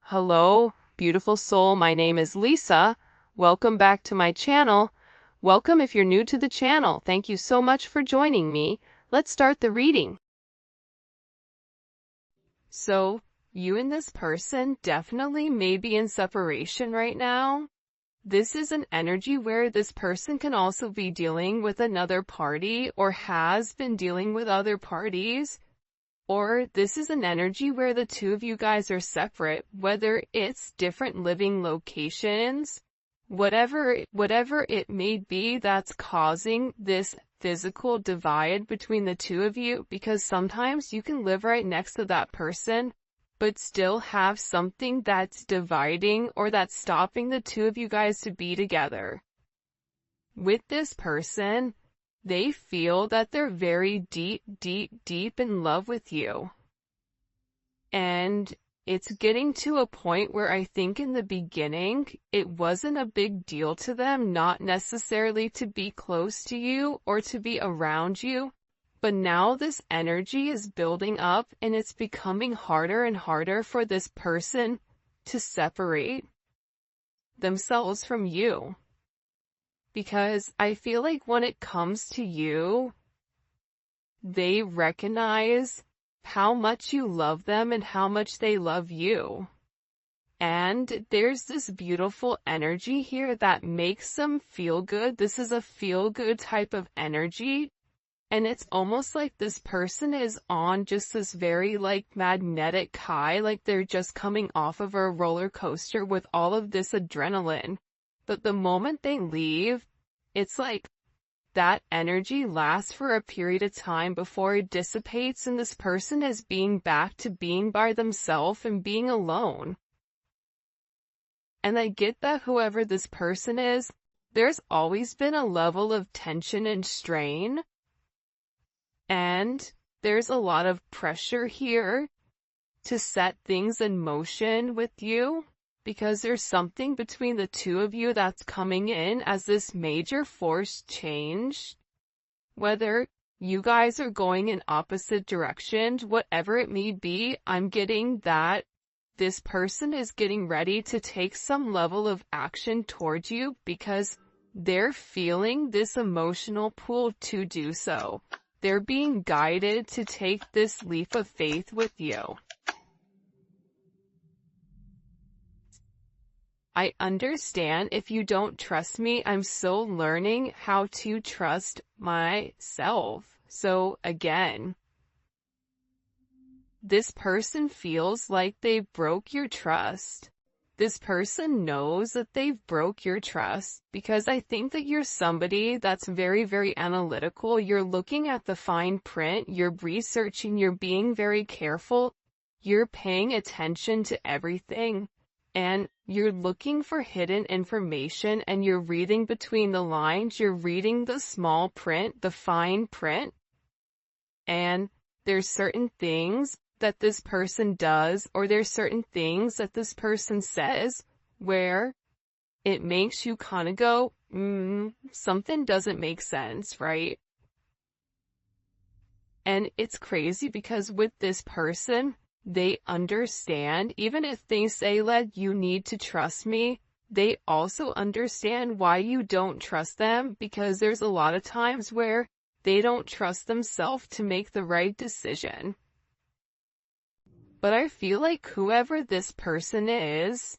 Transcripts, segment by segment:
Hello, beautiful soul. My name is Lisa. Welcome back to my channel. Welcome if you're new to the channel. Thank you so much for joining me. Let's start the reading. So, you and this person definitely may be in separation right now. This is an energy where this person can also be dealing with another party or has been dealing with other parties. Or this is an energy where the two of you guys are separate, whether it's different living locations, whatever it may be that's causing this physical divide between the two of you, because sometimes you can live right next to that person, but still have something that's dividing or that's stopping the two of you guys to be together. With this person, they feel that they're very deep in love with you. And it's getting to a point where I think in the beginning, it wasn't a big deal to them, not necessarily to be close to you or to be around you. But now this energy is building up and it's becoming harder and harder for this person to separate themselves from you. Because I feel like when it comes to you, they recognize how much you love them and how much they love you. And there's this beautiful energy here that makes them feel good. This is a feel-good type of energy. And it's almost like this person is on just this very magnetic high, like they're just coming off of a roller coaster with all of this adrenaline. But the moment they leave, it's like that energy lasts for a period of time before it dissipates and this person is being back to being by themselves and being alone. And I get that whoever this person is, there's always been a level of tension and strain. And there's a lot of pressure here to set things in motion with you, because there's something between the two of you that's coming in as this major force change. Whether you guys are going in opposite directions, whatever it may be, I'm getting that this person is getting ready to take some level of action towards you because they're feeling this emotional pull to do so. They're being guided to take this leap of faith with you. I understand if you don't trust me. I'm still learning how to trust myself. So again, this person feels like they broke your trust. This person knows that they've broke your trust because I think that you're somebody that's very, very analytical. You're looking at the fine print, you're researching, you're being very careful, you're paying attention to everything. And you're looking for hidden information and you're reading between the lines, you're reading the small print, the fine print. And there's certain things that this person does, or there's certain things that this person says where it makes you kind of go, something doesn't make sense, right? And it's crazy because with this person, they understand, even if they say, you need to trust me, they also understand why you don't trust them, because there's a lot of times where they don't trust themselves to make the right decision. But I feel like whoever this person is,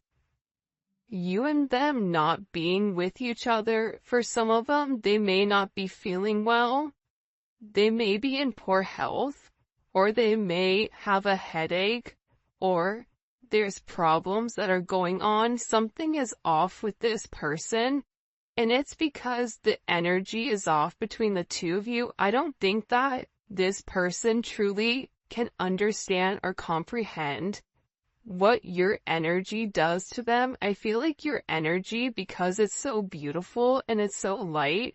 you and them not being with each other, for some of them, they may not be feeling well, they may be in poor health, or they may have a headache, or there's problems that are going on. Something is off with this person, and it's because the energy is off between the two of you. I don't think that this person truly can understand or comprehend what your energy does to them. I feel like your energy, because it's so beautiful and it's so light,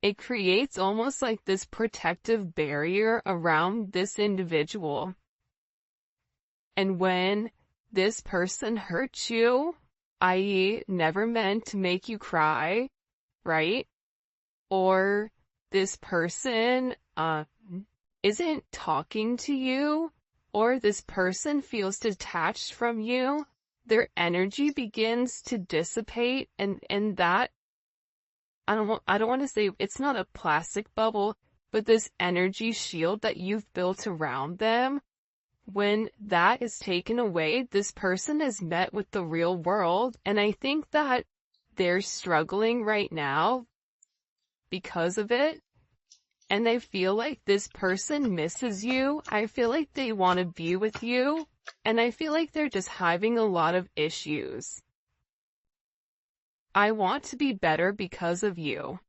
it creates almost like this protective barrier around this individual. And when this person hurts you, i.e., never meant to make you cry, right? Or this person isn't talking to you, or this person feels detached from you, their energy begins to dissipate, and that, I don't want to say it's not a plastic bubble, but this energy shield that you've built around them, when that is taken away, this person is met with the real world. And I think that they're struggling right now because of it. And I feel like this person misses you. I feel like they want to be with you. And I feel like they're just having a lot of issues. I want to be better because of you.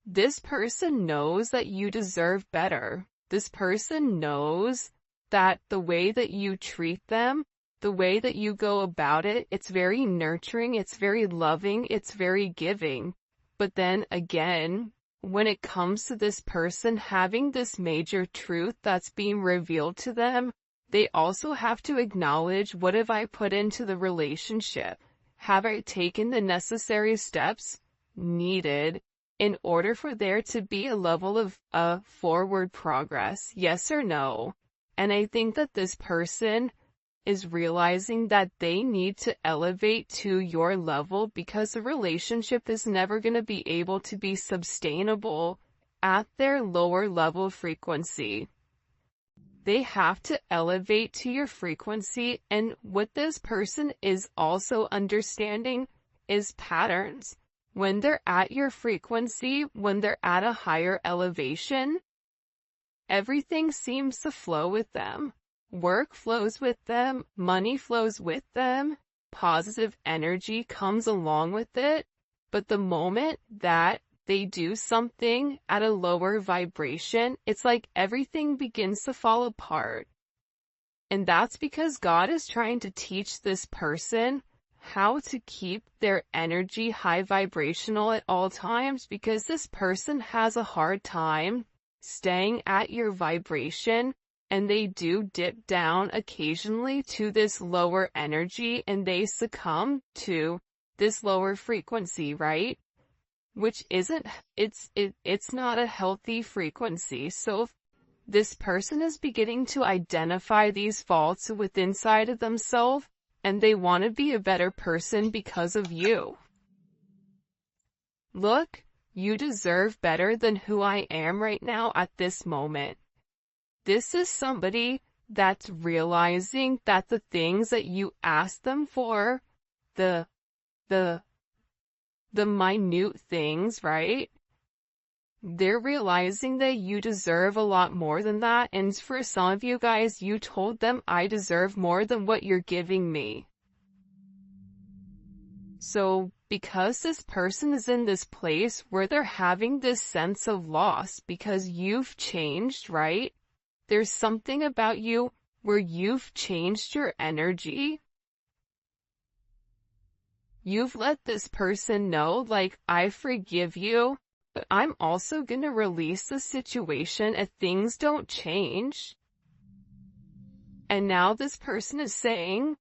This person knows that you deserve better. This person knows that the way that you treat them, the way that you go about it, it's very nurturing, it's very loving, it's very giving. But then again, when it comes to this person having this major truth that's being revealed to them, they also have to acknowledge, what have I put into the relationship? Have I taken the necessary steps needed in order for there to be a level of forward progress? Yes or no? And I think that this person is realizing that they need to elevate to your level, because the relationship is never going to be able to be sustainable at their lower level frequency. They have to elevate to your frequency, and what this person is also understanding is patterns. When they're at your frequency, when they're at a higher elevation, everything seems to flow with them. Work flows with them, money flows with them, positive energy comes along with it. But the moment that they do something at a lower vibration, it's like everything begins to fall apart. And that's because God is trying to teach this person how to keep their energy high vibrational at all times, because this person has a hard time staying at your vibration, and they do dip down occasionally to this lower energy, and they succumb to this lower frequency, right? Which isn't, it's not a healthy frequency. So if this person is beginning to identify these faults within inside of themselves, and they want to be a better person because of you. Look, you deserve better than who I am right now at this moment. This is somebody that's realizing that the things that you ask them for, the minute things, right? They're realizing that you deserve a lot more than that. And for some of you guys, you told them, I deserve more than what you're giving me. So because this person is in this place where they're having this sense of loss because you've changed, right? There's something about you where you've changed your energy. You've let this person know, like, I forgive you, but I'm also gonna release the situation if things don't change. And now this person is saying,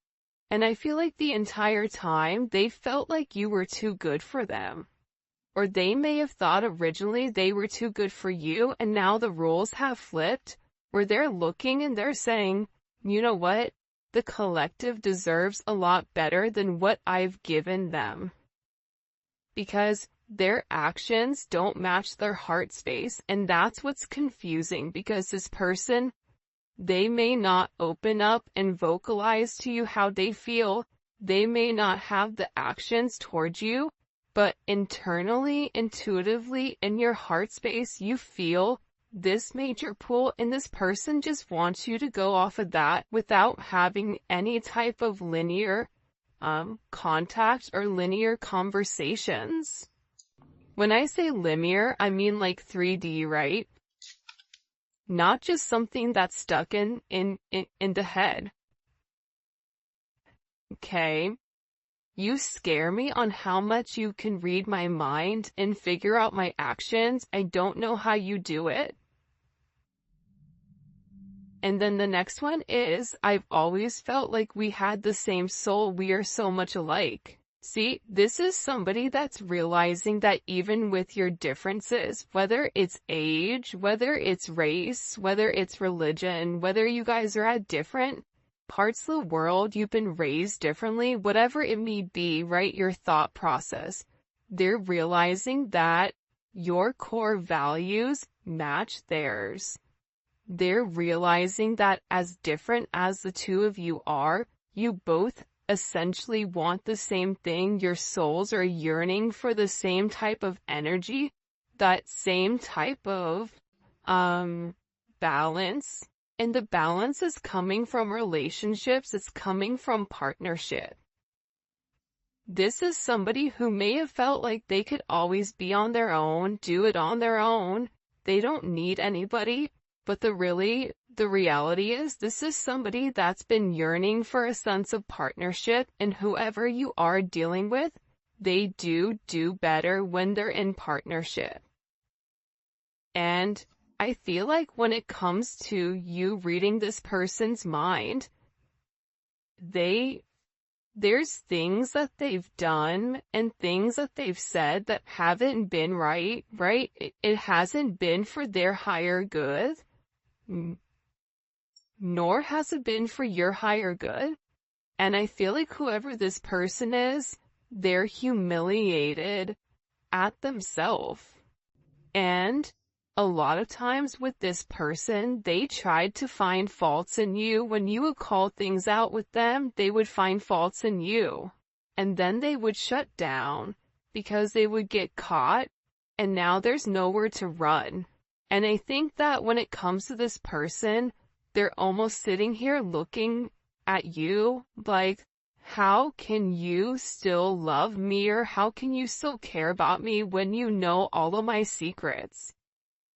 and I feel like the entire time they felt like you were too good for them. Or they may have thought originally they were too good for you, and now the roles have flipped, where they're looking and they're saying, you know what? The collective deserves a lot better than what I've given them. Because their actions don't match their heart space, and that's what's confusing, because this person, they may not open up and vocalize to you how they feel. They may not have the actions towards you, but internally, intuitively, in your heart space, you feel this major pull, and this person just wants you to go off of that without having any type of linear contact or linear conversations. When I say linear, I mean like 3D, right? Not just something that's stuck in the head. Okay? You scare me on how much you can read my mind and figure out my actions. I don't know how you do it. And then the next one is, I've always felt like we had the same soul. We are so much alike. See, this is somebody that's realizing that even with your differences, whether it's age, whether it's race, whether it's religion, whether you guys are at different parts of the world you've been raised differently, whatever it may be, right? Your thought process. They're realizing that your core values match theirs. They're realizing that as different as the two of you are, you both essentially want the same thing. Your souls are yearning for the same type of energy, that same type of balance. And the balance is coming from relationships, it's coming from partnership. This is somebody who may have felt like they could always be on their own, do it on their own. They don't need anybody. But the reality is this is somebody that's been yearning for a sense of partnership, and whoever you are dealing with, they do better when they're in partnership. And I feel like when it comes to you reading this person's mind, there's things that they've done and things that they've said that haven't been right? It hasn't been for their higher good, nor has it been for your higher good. And I feel like whoever this person is, they're humiliated at themselves. And a lot of times with this person, they tried to find faults in you. When you would call things out with them, they would find faults in you. And then they would shut down because they would get caught, and now there's nowhere to run. And I think that when it comes to this person, they're almost sitting here looking at you like, how can you still love me, or how can you still care about me when you know all of my secrets?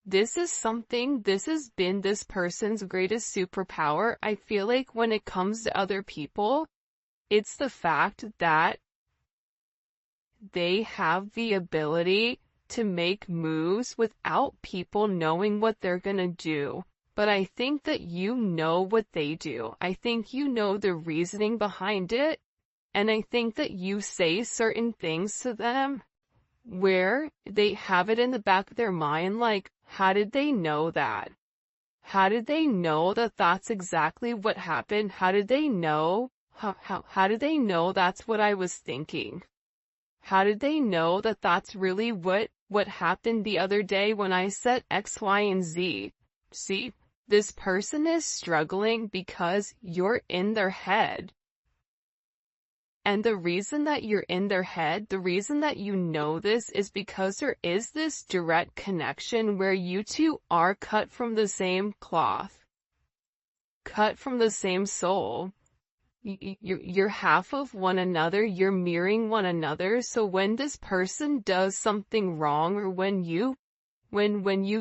This has been this person's greatest superpower. I feel like when it comes to other people, it's the fact that they have the ability to make moves without people knowing what they're gonna do. But I think that you know what they do. I think you know the reasoning behind it. And I think that you say certain things to them where they have it in the back of their mind, like, how did they know that? How did they know that that's exactly what happened? How did they know? How did they know that's what I was thinking? How did they know that that's really what happened the other day when I said X, Y, and Z? See, this person is struggling because you're in their head. And the reason that you're in their head, the reason that you know this, is because there is this direct connection where you two are cut from the same cloth, cut from the same soul. You're half of one another, you're mirroring one another. So when this person does something wrong, or when you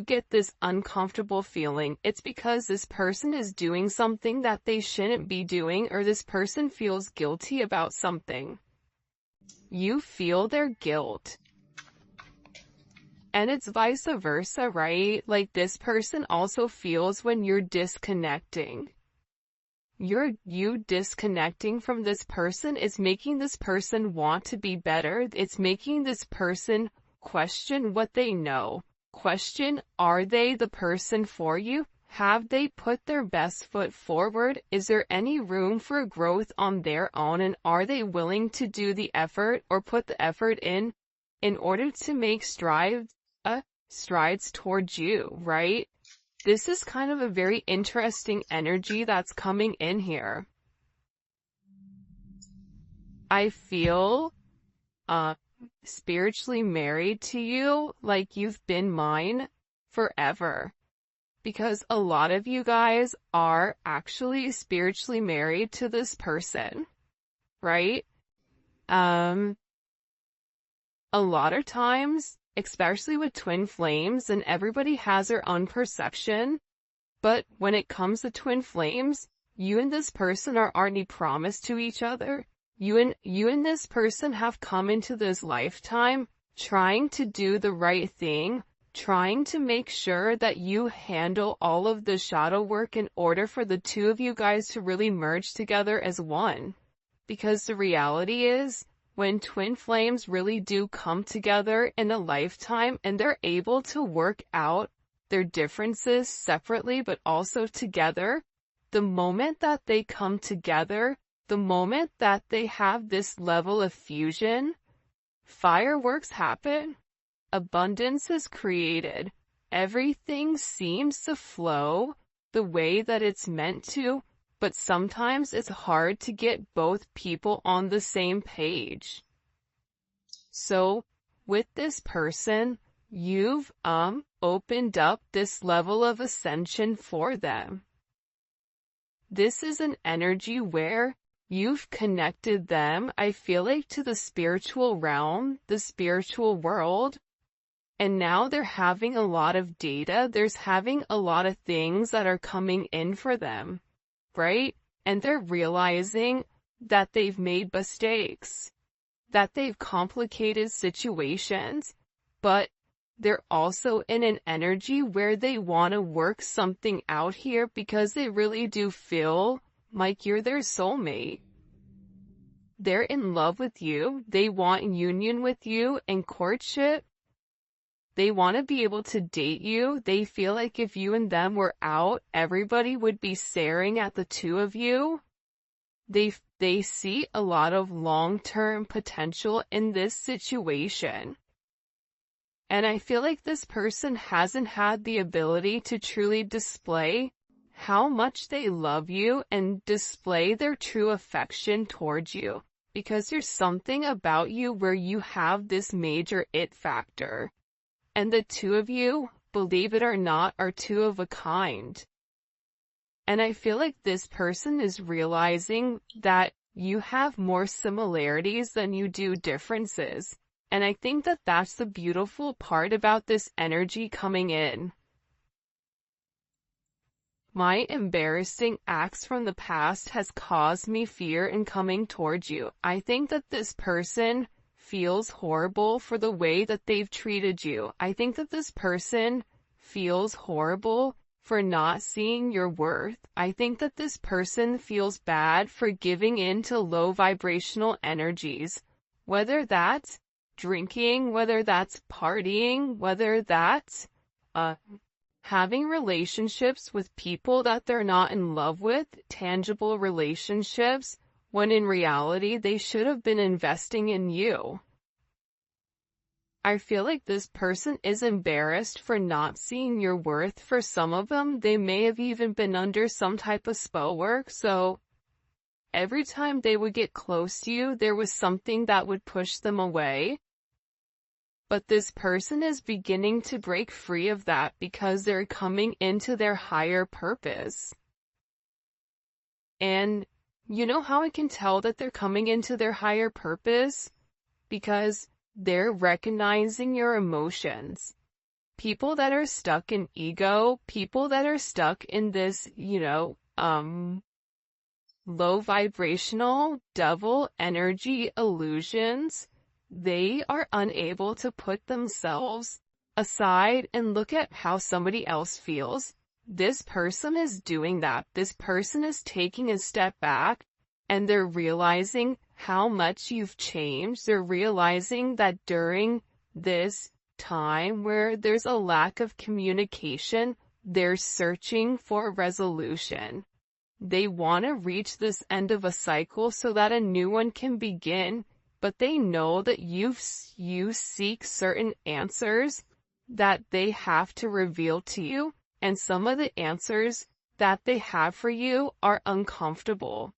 get this uncomfortable feeling, it's because this person is doing something that they shouldn't be doing, or this person feels guilty about something. You feel their guilt. And it's vice versa, right? Like, this person also feels when you're disconnecting. You disconnecting from this person is making this person want to be better. It's making this person question what they know. Question, are they the person for you? Have they put their best foot forward? Is there any room for growth on their own? And are they willing to do the effort, or put the effort in order to make strides towards you, right? This is kind of a very interesting energy that's coming in here. I feel spiritually married to you, like you've been mine forever. Because a lot of you guys are actually spiritually married to this person, right? A lot of times, especially with twin flames, and everybody has their own perception, but when it comes to twin flames, you and this person are already promised to each other. You and this person have come into this lifetime trying to do the right thing, trying to make sure that you handle all of the shadow work in order for the two of you guys to really merge together as one. Because the reality is, when twin flames really do come together in a lifetime and they're able to work out their differences separately but also together, the moment that they come together, the moment that they have this level of fusion, fireworks happen. Abundance is created. Everything seems to flow the way that it's meant to, but sometimes it's hard to get both people on the same page. So, with this person, you've opened up this level of ascension for them. This is an energy where you've connected them, I feel like, to the spiritual realm, the spiritual world. And now they're having a lot of data, there's having a lot of things that are coming in for them, right? And they're realizing that they've made mistakes, that they've complicated situations, but they're also in an energy where they want to work something out here because they really do feel like you're their soulmate. They're in love with you, they want union with you and courtship. They want to be able to date you. They feel like if you and them were out, everybody would be staring at the two of you. They see a lot of long-term potential in this situation. And I feel like this person hasn't had the ability to truly display how much they love you and display their true affection towards you. Because there's something about you where you have this major it factor. And the two of you, believe it or not, are two of a kind. And I feel like this person is realizing that you have more similarities than you do differences. And I think that that's the beautiful part about this energy coming in. My embarrassing acts from the past has caused me fear in coming towards you. I think that this person feels horrible for the way that they've treated you. I think that this person feels horrible for not seeing your worth. I think that this person feels bad for giving in to low vibrational energies, whether that's drinking, whether that's partying, whether that's having relationships with people that they're not in love with, tangible relationships, when in reality they should have been investing in you. I feel like this person is embarrassed for not seeing your worth. For some of them, they may have even been under some type of spell work, so every time they would get close to you, there was something that would push them away. But this person is beginning to break free of that because they're coming into their higher purpose. And you know how I can tell that they're coming into their higher purpose? Because they're recognizing your emotions. People that are stuck in ego, people that are stuck in this, low vibrational devil energy illusions, they are unable to put themselves aside and look at how somebody else feels. This person is doing that. This person is taking a step back and they're realizing how much you've changed. They're realizing that during this time where there's a lack of communication, they're searching for resolution. They want to reach this end of a cycle so that a new one can begin, but they know that you seek certain answers that they have to reveal to you, and some of the answers that they have for you are uncomfortable.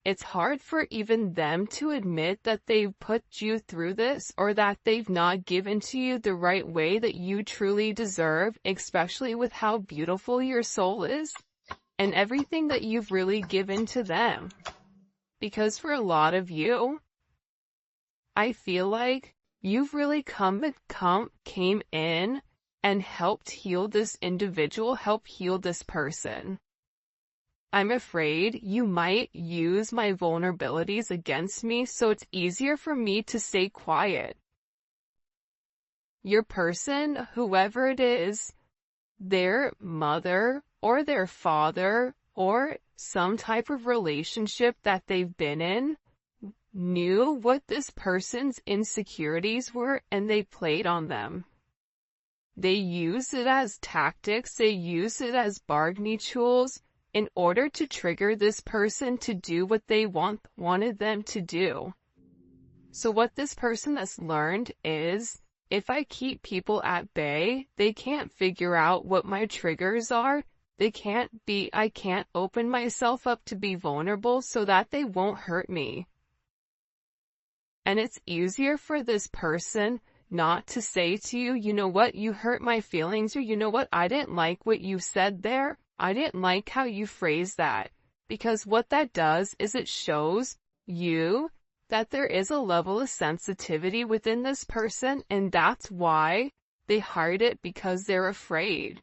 It's hard for even them to admit that they've put you through this or that they've not given to you the right way that you truly deserve, especially with how beautiful your soul is and everything that you've really given to them. Because for a lot of you, I feel like you've really came in and helped heal this individual, help heal this person. I'm afraid you might use my vulnerabilities against me, so it's easier for me to stay quiet. Your person, whoever it is, their mother or their father or some type of relationship that they've been in, knew what this person's insecurities were and they played on them. They used it as tactics, they used it as bargaining tools in order to trigger this person to do what they wanted them to do. So what this person has learned is, if I keep people at bay, they can't figure out what my triggers are. I can't open myself up to be vulnerable so that they won't hurt me. And it's easier for this person not to say to you, you know what, you hurt my feelings, or you know what, I didn't like what you said there. I didn't like how you phrased that. Because what that does is it shows you that there is a level of sensitivity within this person, and that's why they hide it, because they're afraid.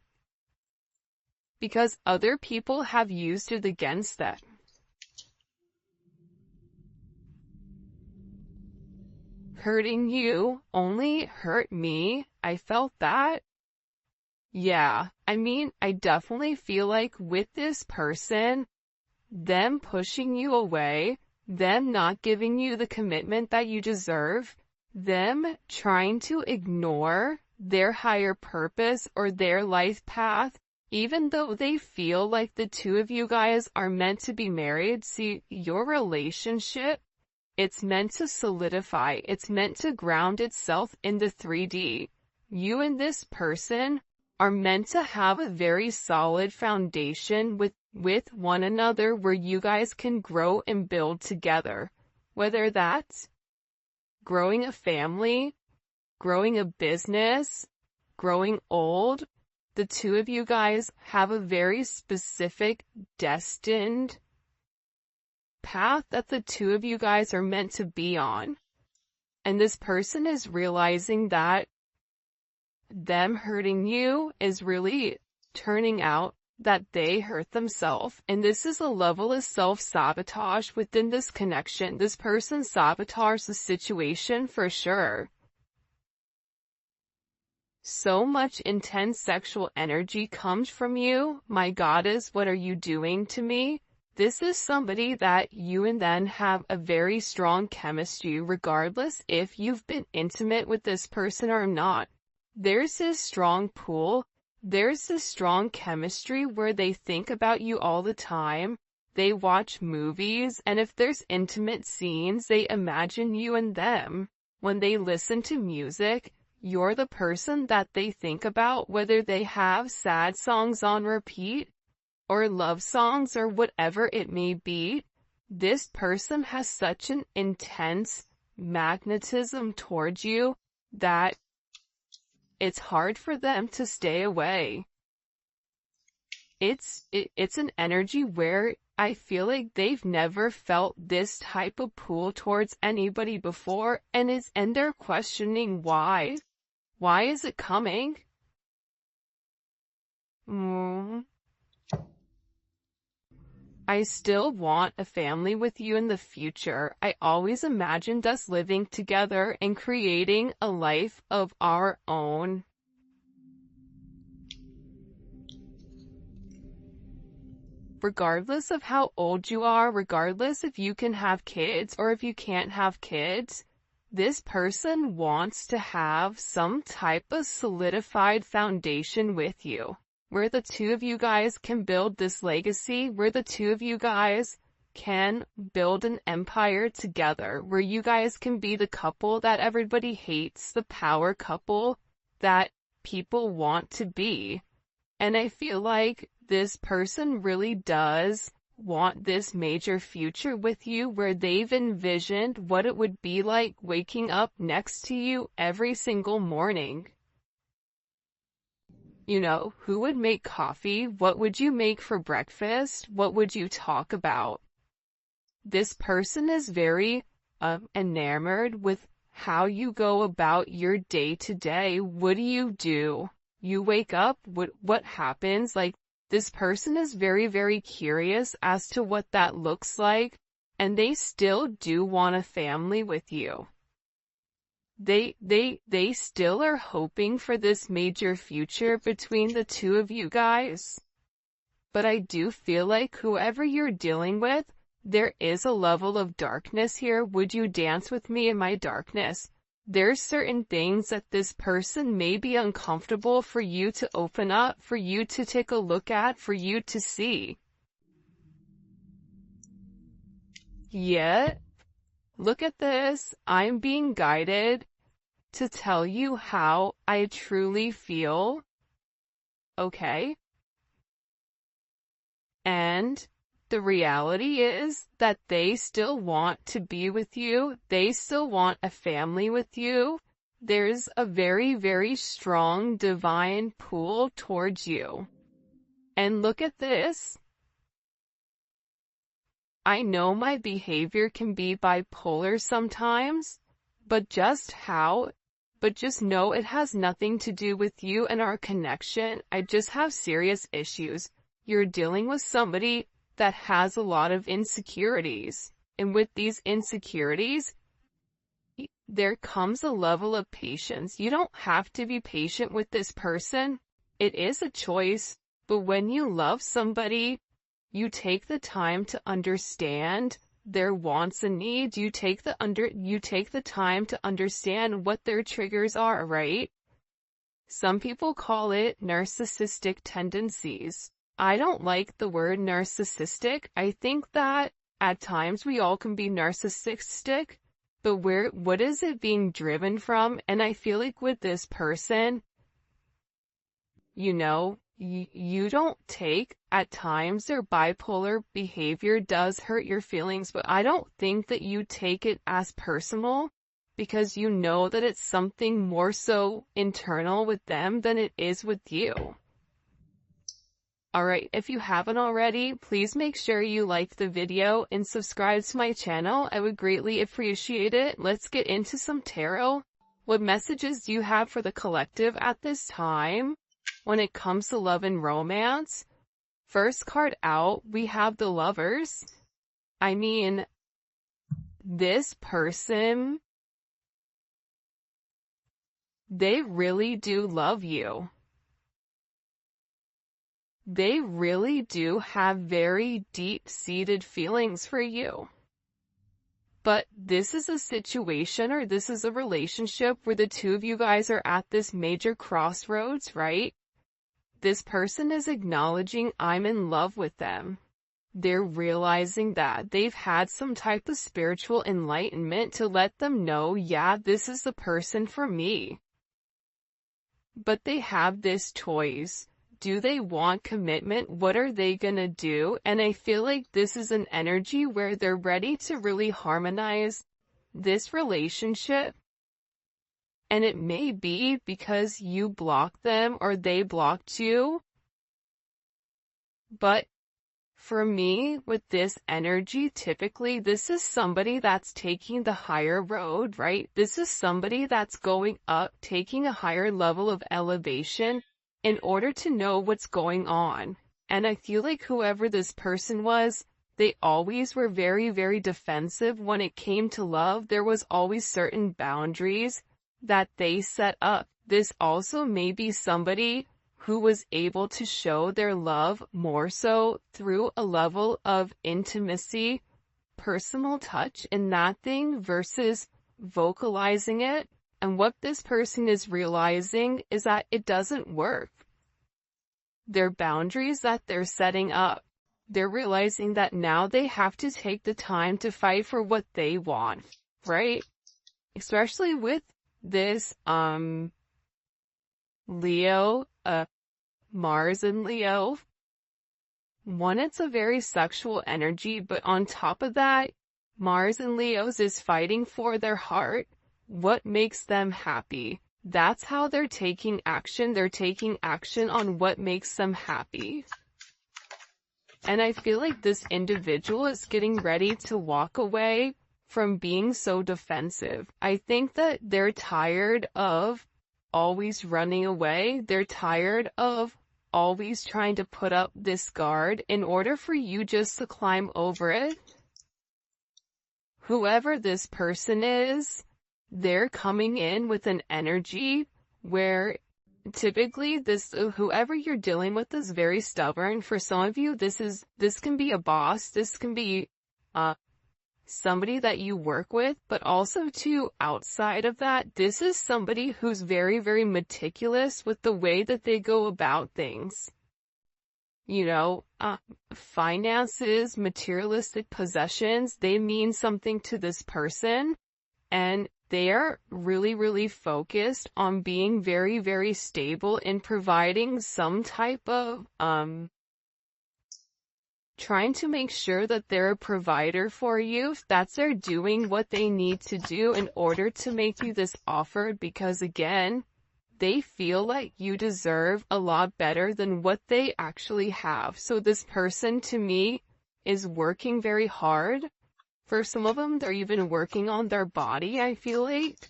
Because other people have used it against them. Hurting you only hurt me. I felt that. Yeah, I mean, I definitely feel like with this person, them pushing you away, them not giving you the commitment that you deserve, them trying to ignore their higher purpose or their life path, even though they feel like the two of you guys are meant to be married. See, your relationship, it's meant to solidify. It's meant to ground itself in the 3D. You and this person are meant to have a very solid foundation with one another where you guys can grow and build together. Whether that's growing a family, growing a business, growing old, the two of you guys have a very specific, destined path that the two of you guys are meant to be on. And this person is realizing that them hurting you is really turning out that they hurt themselves. And this is a level of self-sabotage within this connection. This person sabotaged the situation for sure. So much intense sexual energy comes from you. My goddess, what are you doing to me? This is somebody that you and them have a very strong chemistry, regardless if you've been intimate with this person or not. There's this strong pull. There's this strong chemistry where they think about you all the time. They watch movies, and if there's intimate scenes, they imagine you and them. When they listen to music, you're the person that they think about, whether they have sad songs on repeat, or love songs, or whatever it may be. This person has such an intense magnetism towards you that it's hard for them to stay away. It's an energy where I feel like they've never felt this type of pull towards anybody before, and they're questioning why. Why is it coming? I still want a family with you in the future. I always imagined us living together and creating a life of our own. Regardless of how old you are, regardless if you can have kids or if you can't have kids, this person wants to have some type of solidified foundation with you, where the two of you guys can build this legacy, where the two of you guys can build an empire together, where you guys can be the couple that everybody hates, the power couple that people want to be. And I feel like this person really does want this major future with you, where they've envisioned what it would be like waking up next to you every single morning. You know, who would make coffee? What would you make for breakfast? What would you talk about? This person is very enamored with how you go about your day to day. What do? You wake up, what happens? Like, this person is very, very curious as to what that looks like, and they still do want a family with you. They still are hoping for this major future between the two of you guys. But I do feel like whoever you're dealing with, there is a level of darkness here. Would you dance with me in my darkness? There's certain things that this person may be uncomfortable for you to open up, for you to take a look at, for you to see. Yet, look at this. I'm being guided to tell you how I truly feel. Okay? And the reality is that they still want to be with you. They still want a family with you. There's a very, very strong divine pull towards you. And look at this. I know my behavior can be bipolar sometimes, but just know it has nothing to do with you and our connection. I just have serious issues. You're dealing with somebody that has a lot of insecurities. And with these insecurities, there comes a level of patience. You don't have to be patient with this person. It is a choice. But when you love somebody, you take the time to understand their wants and needs. You take the time to understand what their triggers are, right? Some people call it narcissistic tendencies. I don't like the word narcissistic. I think that at times we all can be narcissistic, but what is it being driven from? And I feel like with this person, you don't take, at times their bipolar behavior does hurt your feelings, but I don't think that you take it as personal because you know that it's something more so internal with them than it is with you. Alright, if you haven't already, please make sure you like the video and subscribe to my channel. I would greatly appreciate it. Let's get into some tarot. What messages do you have for the collective at this time? When it comes to love and romance, first card out, we have the Lovers. I mean, this person, they really do love you. They really do have very deep-seated feelings for you. But this is a situation, or this is a relationship where the two of you guys are at this major crossroads, right? This person is acknowledging I'm in love with them. They're realizing that they've had some type of spiritual enlightenment to let them know, yeah, this is the person for me. But they have this choice. Do they want commitment? What are they gonna do? And I feel like this is an energy where they're ready to really harmonize this relationship. And it may be because you blocked them or they blocked you. But for me, with this energy, typically this is somebody that's taking the higher road, right? This is somebody that's going up, taking a higher level of elevation in order to know what's going on. And I feel like whoever this person was, they always were very, very defensive when it came to love. There was always certain boundaries that they set up. This also may be somebody who was able to show their love more so through a level of intimacy, personal touch in that thing versus vocalizing it. And what this person is realizing is that it doesn't work. Their boundaries that they're setting up, they're realizing that now they have to take the time to fight for what they want, right? Especially with this, Leo, Mars and Leo. One, it's a very sexual energy, but on top of that, Mars and Leo's is fighting for their heart. What makes them happy? That's how they're taking action. They're taking action on what makes them happy. And I feel like this individual is getting ready to walk away from being so defensive. I think that they're tired of always running away. They're tired of always trying to put up this guard in order for you just to climb over it. Whoever this person is, they're coming in with an energy where typically whoever you're dealing with is very stubborn. For some of you, this can be a boss, this can be somebody that you work with, but also too, outside of that, this is somebody who's very, very meticulous with the way that they go about things. finances, materialistic possessions, they mean something to this person, and they are really, really focused on being very, very stable in providing some type of, trying to make sure that they're a provider for you. That's they're doing what they need to do in order to make you this offer, because again, they feel like you deserve a lot better than what they actually have. So this person, to me, is working very hard. For some of them, they're even working on their body, I feel like.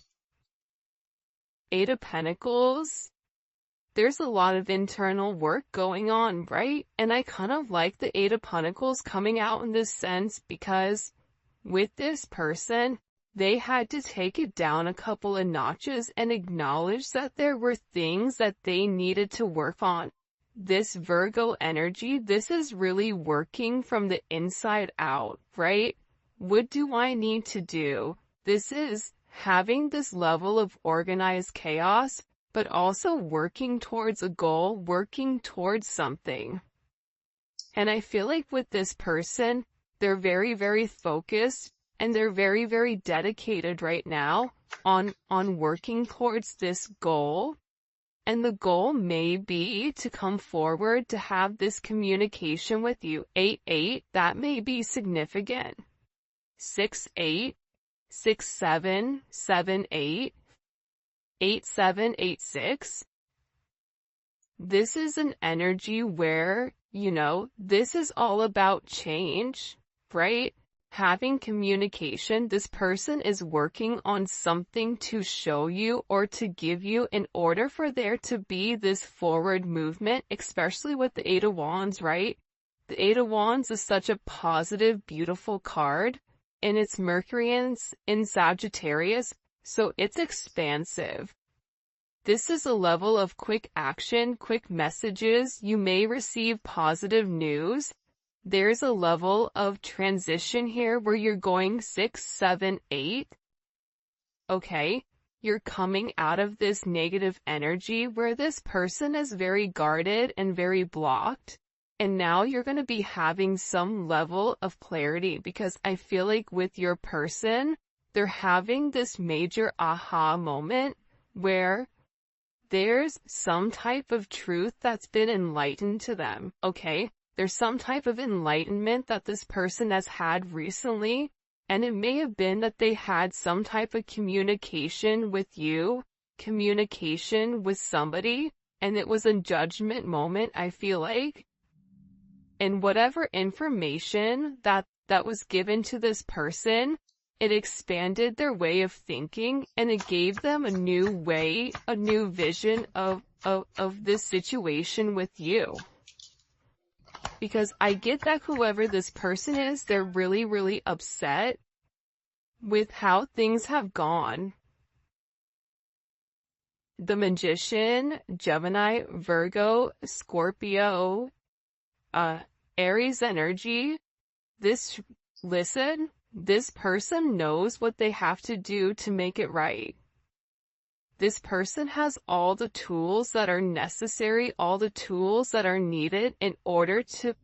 Eight of Pentacles. There's a lot of internal work going on, right? And I kind of like the Eight of Pentacles coming out in this sense, because with this person, they had to take it down a couple of notches and acknowledge that there were things that they needed to work on. This Virgo energy, this is really working from the inside out, right? What do I need to do? This is having this level of organized chaos, but also working towards a goal, working towards something. And I feel like with this person, they're very, very focused, and they're very, very dedicated right now on working towards this goal. And the goal may be to come forward to have this communication with you. 8-8, that may be significant. 6-8, 6-7, 7-8. 8-7-8-6. This is an energy where, this is all about change, right? Having communication. This person is working on something to show you or to give you in order for there to be this forward movement, especially with the Eight of Wands, right? The Eight of Wands is such a positive, beautiful card, and it's Mercury in Sagittarius. So it's expansive. This is a level of quick action, quick messages. You may receive positive news. There's a level of transition here where you're going 6, 7, 8. Okay, you're coming out of this negative energy where this person is very guarded and very blocked. And now you're going to be having some level of clarity, because I feel like with your person, they're having this major aha moment where there's some type of truth that's been enlightened to them, okay? There's some type of enlightenment that this person has had recently, and it may have been that they had some type of communication with you, communication with somebody, and it was a judgment moment, I feel like. And whatever information that was given to this person, it expanded their way of thinking, and it gave them a new way, a new vision of this situation with you. Because I get that whoever this person is, they're really, really upset with how things have gone. The Magician, Gemini, Virgo, Scorpio, Aries energy. This person knows what they have to do to make it right. This person has all the tools that are necessary, all the tools that are needed in order to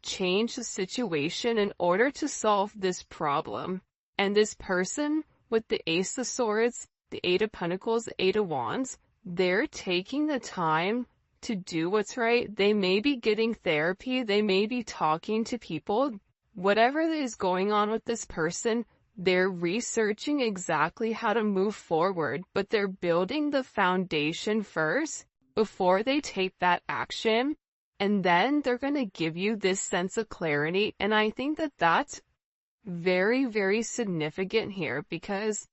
change the situation, in order to solve this problem. And this person with the Ace of Swords, the Eight of Pentacles, the Eight of Wands, they're taking the time to do what's right. They may be getting therapy, they may be talking to people. Whatever is going on with this person, they're researching exactly how to move forward, but they're building the foundation first before they take that action, and then they're going to give you this sense of clarity. And I think that that's very, very significant here, because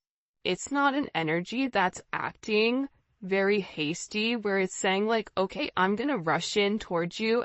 it's not an energy that's acting very hasty, where it's saying like, okay, I'm going to rush in towards you